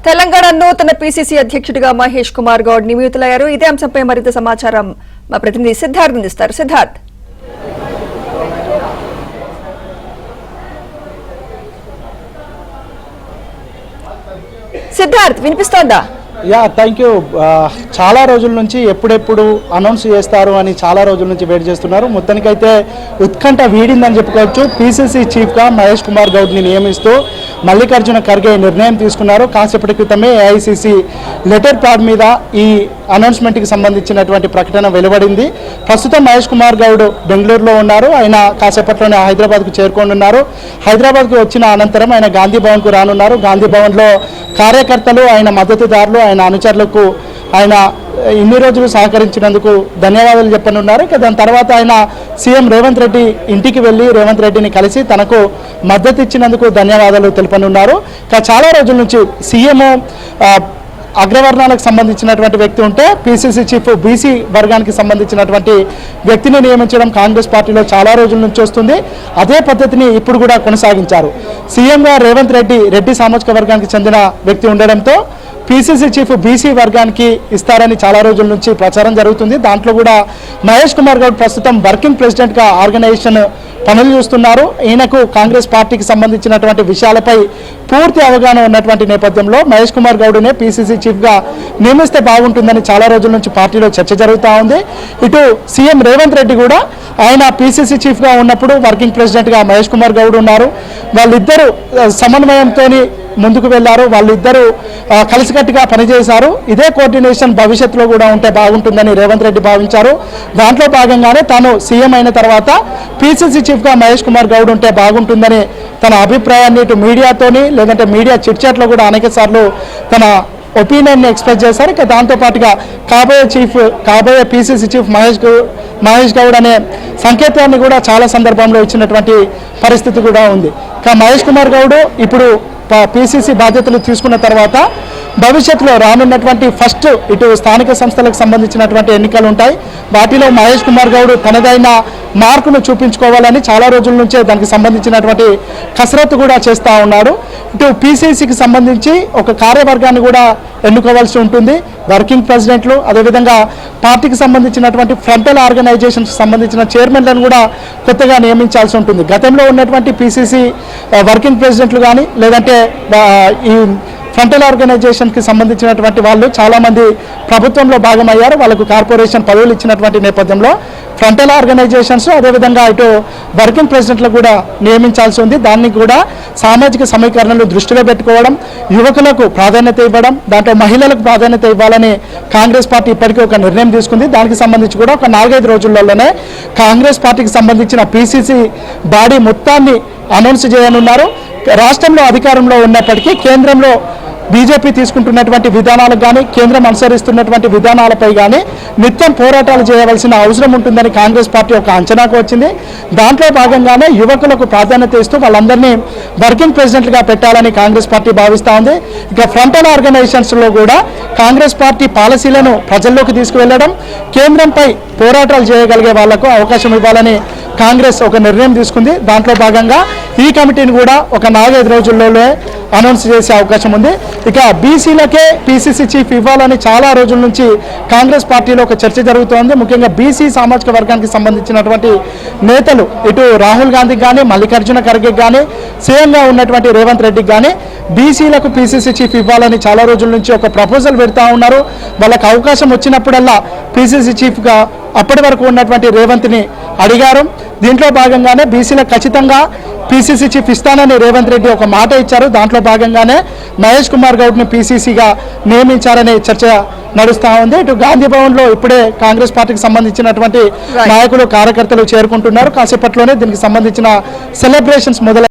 తెలంగాణ నూతన పీసీసీ అధ్యక్షుడిగా మహేష్ కుమార్ గౌడ్ నియమితులయ్యారు. ఇదే అంశంపై మరింత సమాచారం మా ప్రతినిధి సిద్ధార్థ్ అందిస్తారు. సిద్ధార్థ్ వినిపిస్తోందా? Thank you. చాలా రోజుల నుంచి ఎప్పుడెప్పుడు అనౌన్స్ చేస్తారు అని చాలా రోజుల నుంచి వెయిట్ చేస్తున్నారు. మొత్తానికైతే ఉత్కంఠ వీడిందని చెప్పుకోవచ్చు. పీసీసీ చీఫ్గా మహేష్ కుమార్ గౌడ్ని నియమిస్తూ మల్లికార్జున ఖర్గే నిర్ణయం తీసుకున్నారు. కాసేపటి క్రితమే ఏఐసీసీ లెటర్ ప్యాడ్ మీద ఈ అనౌన్స్మెంట్కి సంబంధించినటువంటి ప్రకటన వెలువడింది. ప్రస్తుతం మహేష్ కుమార్ గౌడ్ బెంగళూరులో ఉన్నారు. ఆయన కాసేపట్లోనే హైదరాబాద్కు చేరుకోనున్నారు. హైదరాబాద్కు వచ్చిన అనంతరం ఆయన గాంధీ భవన్కు రానున్నారు. గాంధీ భవన్లో కార్యకర్తలు, ఆయన మద్దతుదారులు, ఆయన అనుచరులకు ఆయన ఇన్ని రోజులు సహకరించినందుకు ధన్యవాదాలు చెప్పనున్నారు. దాని తర్వాత ఆయన సీఎం రేవంత్ రెడ్డి ఇంటికి వెళ్ళి రేవంత్ రెడ్డిని కలిసి తనకు మద్దతు ఇచ్చినందుకు ధన్యవాదాలు తెలుపనున్నారు. చాలా రోజుల నుంచి సీఎం అగ్రవర్ణాలకు సంబంధించినటువంటి వ్యక్తి ఉంటే పీసీసీ చీఫ్ బీసీ వర్గానికి సంబంధించినటువంటి వ్యక్తిని నియమించడం కాంగ్రెస్ పార్టీలో చాలా రోజుల నుంచి వస్తుంది. అదే పద్ధతిని ఇప్పుడు కూడా కొనసాగించారు. సీఎంగా రేవంత్ రెడ్డి సామాజిక వర్గానికి చెందిన వ్యక్తి ఉండడంతో పీసీసీ చీఫ్ బీసీ వర్గానికి ఇస్తారని చాలా రోజుల నుంచి ప్రచారం జరుగుతుంది. దాంట్లో కూడా మహేష్ కుమార్ గౌడ్ ప్రస్తుతం వర్కింగ్ ప్రెసిడెంట్గా ఆర్గనైజేషన్ పనులు చూస్తున్నారు. ఈయనకు కాంగ్రెస్ పార్టీకి సంబంధించినటువంటి విషయాలపై పూర్తి అవగాహన ఉన్నటువంటి నేపథ్యంలో మహేష్ కుమార్ గౌడ్నే పీసీసీ చీఫ్గా నియమిస్తే బాగుంటుందని చాలా రోజుల నుంచి పార్టీలో చర్చ జరుగుతూ ఉంది. ఇటు సీఎం రేవంత్ రెడ్డి కూడా ఆయన పీసీసీ చీఫ్గా ఉన్నప్పుడు వర్కింగ్ ప్రెసిడెంట్గా మహేష్ కుమార్ గౌడ్ ఉన్నారు. వాళ్ళిద్దరూ సమన్వయంతో ముందుకు వెళ్లారు. వాళ్ళిద్దరూ కలిసికట్టుగా పనిచేశారు. ఇదే కోఆర్డినేషన్ భవిష్యత్తులో కూడా ఉంటే బాగుంటుందని రేవంత్ రెడ్డి భావించారు. దాంట్లో భాగంగానే తాను సీఎం అయిన తర్వాత పీసీసీ చీఫ్గా మహేష్ కుమార్ గౌడ్ ఉంటే బాగుంటుందని తన అభిప్రాయాన్ని ఇటు మీడియాతోని లేదంటే మీడియా చిట్చాట్లో కూడా అనేక సార్లు తన ఒపీనియన్ని ఎక్స్ప్రెస్ చేశారు. దాంతోపాటుగా కాబోయే పీసీసీ చీఫ్ మహేష్ గౌడ్ అనే సంకేతాన్ని కూడా చాలా సందర్భంలో ఇచ్చినటువంటి పరిస్థితి కూడా ఉంది. మహేష్ కుమార్ గౌడ్ ఇప్పుడు పీసీసీ బాధ్యతలు తీసుకున్న తర్వాత భవిష్యత్తులో రానున్నటువంటి ఫస్ట్ ఇటు స్థానిక సంస్థలకు సంబంధించినటువంటి ఎన్నికలు ఉంటాయి. వాటిలో మహేష్ కుమార్ గౌడ్ తనదైన మార్కును చూపించుకోవాలని చాలా రోజుల నుంచే దానికి సంబంధించినటువంటి కసరత్తు కూడా చేస్తూ ఉన్నాడు. ఇటు పీసీసీకి సంబంధించి ఒక కార్యవర్గాన్ని కూడా ఎన్నుకోవాల్సి ఉంటుంది. వర్కింగ్ ప్రెసిడెంట్లు, అదేవిధంగా పార్టీకి సంబంధించినటువంటి ఫ్రంటల్ ఆర్గనైజేషన్కి సంబంధించిన చైర్మన్లను కూడా కొత్తగా నియమించాల్సి ఉంటుంది. గతంలో ఉన్నటువంటి పీసీసీ వర్కింగ్ ప్రెసిడెంట్లు కానీ లేదంటే ఈ ఫ్రంటల్ ఆర్గనైజేషన్కి సంబంధించినటువంటి వాళ్ళు చాలామంది ప్రభుత్వంలో భాగమయ్యారు. వాళ్ళకు కార్పొరేషన్ పదవులు ఇచ్చినటువంటి నేపథ్యంలో ఫ్రంటల్ ఆర్గనైజేషన్స్ అదేవిధంగా ఇటు వర్కింగ్ ప్రెసిడెంట్లు కూడా నియమించాల్సి ఉంది. దాన్ని కూడా సామాజిక సమీకరణలు దృష్టిలో పెట్టుకోవడం, యువకులకు ప్రాధాన్యత ఇవ్వడం, దాంట్లో మహిళలకు ప్రాధాన్యత ఇవ్వాలని కాంగ్రెస్ పార్టీ ఇప్పటికీ ఒక నిర్ణయం తీసుకుంది. దానికి సంబంధించి కూడా ఒక 4-5 రోజుల్లోనే కాంగ్రెస్ పార్టీకి సంబంధించిన పీసీసీ బాడీ మొత్తాన్ని అనౌన్స్ చేయనున్నారు. రాష్ట్రంలో అధికారంలో ఉన్నప్పటికీ కేంద్రంలో బీజేపీ తీసుకుంటున్నటువంటి విధానాలకు కానీ కేంద్రం అనుసరిస్తున్నటువంటి విధానాలపై కానీ నిత్యం పోరాటాలు చేయవలసిన అవసరం ఉంటుందని కాంగ్రెస్ పార్టీ ఒక అంచనాకు వచ్చింది. దాంట్లో భాగంగానే యువకులకు ప్రాధాన్యత ఇస్తూ వాళ్ళందరినీ వర్కింగ్ ప్రెసిడెంట్గా పెట్టాలని కాంగ్రెస్ పార్టీ భావిస్తూ ఉంది. ఇక ఫ్రంటల్ ఆర్గనైజేషన్స్లో కూడా కాంగ్రెస్ పార్టీ పాలసీలను ప్రజల్లోకి తీసుకువెళ్లడం, కేంద్రంపై పోరాటాలు చేయగలిగే వాళ్లకు అవకాశం ఇవ్వాలని కాంగ్రెస్ ఒక నిర్ణయం తీసుకుంది. దాంట్లో భాగంగా ఈ కమిటీని కూడా ఒక 4-5 రోజుల్లోనే అనౌన్స్ చేసే అవకాశం ఉంది. ఇక బీసీలకే పీసీసీ చీఫ్ ఇవ్వాలని చాలా రోజుల నుంచి కాంగ్రెస్ పార్టీలో ఒక చర్చ జరుగుతోంది. ముఖ్యంగా బీసీ సామాజిక వర్గానికి సంబంధించినటువంటి నేతలు ఇటు రాహుల్ గాంధీకి కానీ మల్లికార్జున ఖర్గేకి కానీ సీఎంగా ఉన్నటువంటి రేవంత్ రెడ్డికి కానీ బీసీలకు పీసీసీ చీఫ్ ఇవ్వాలని చాలా రోజుల నుంచి ఒక ప్రపోజల్ పెడతా ఉన్నారు. వాళ్ళకి అవకాశం వచ్చినప్పుడల్లా పీసీసీ చీఫ్గా అప్పటి వరకు ఉన్నటువంటి రేవంత్ని అడిగారు. దీంట్లో భాగంగానే బీసీలకు ఖచ్చితంగా పీసీసీ చీఫ్ ఇస్తానని రేవంత్ రెడ్డి ఒక మాట ఇచ్చారు. దాంట్లో భాగంగానే మహేష్ కుమార్ గౌడ్ని పీసీసీగా నియమించారనే చర్చ నడుస్తూ ఉంది. ఇటు గాంధీ భవన్లో ఇప్పుడే కాంగ్రెస్ పార్టీకి సంబంధించినటువంటి నాయకులు కార్యకర్తలు చేరుకుంటున్నారు. కాసేపట్లోనే దీనికి సంబంధించిన సెలబ్రేషన్స్ మొదలై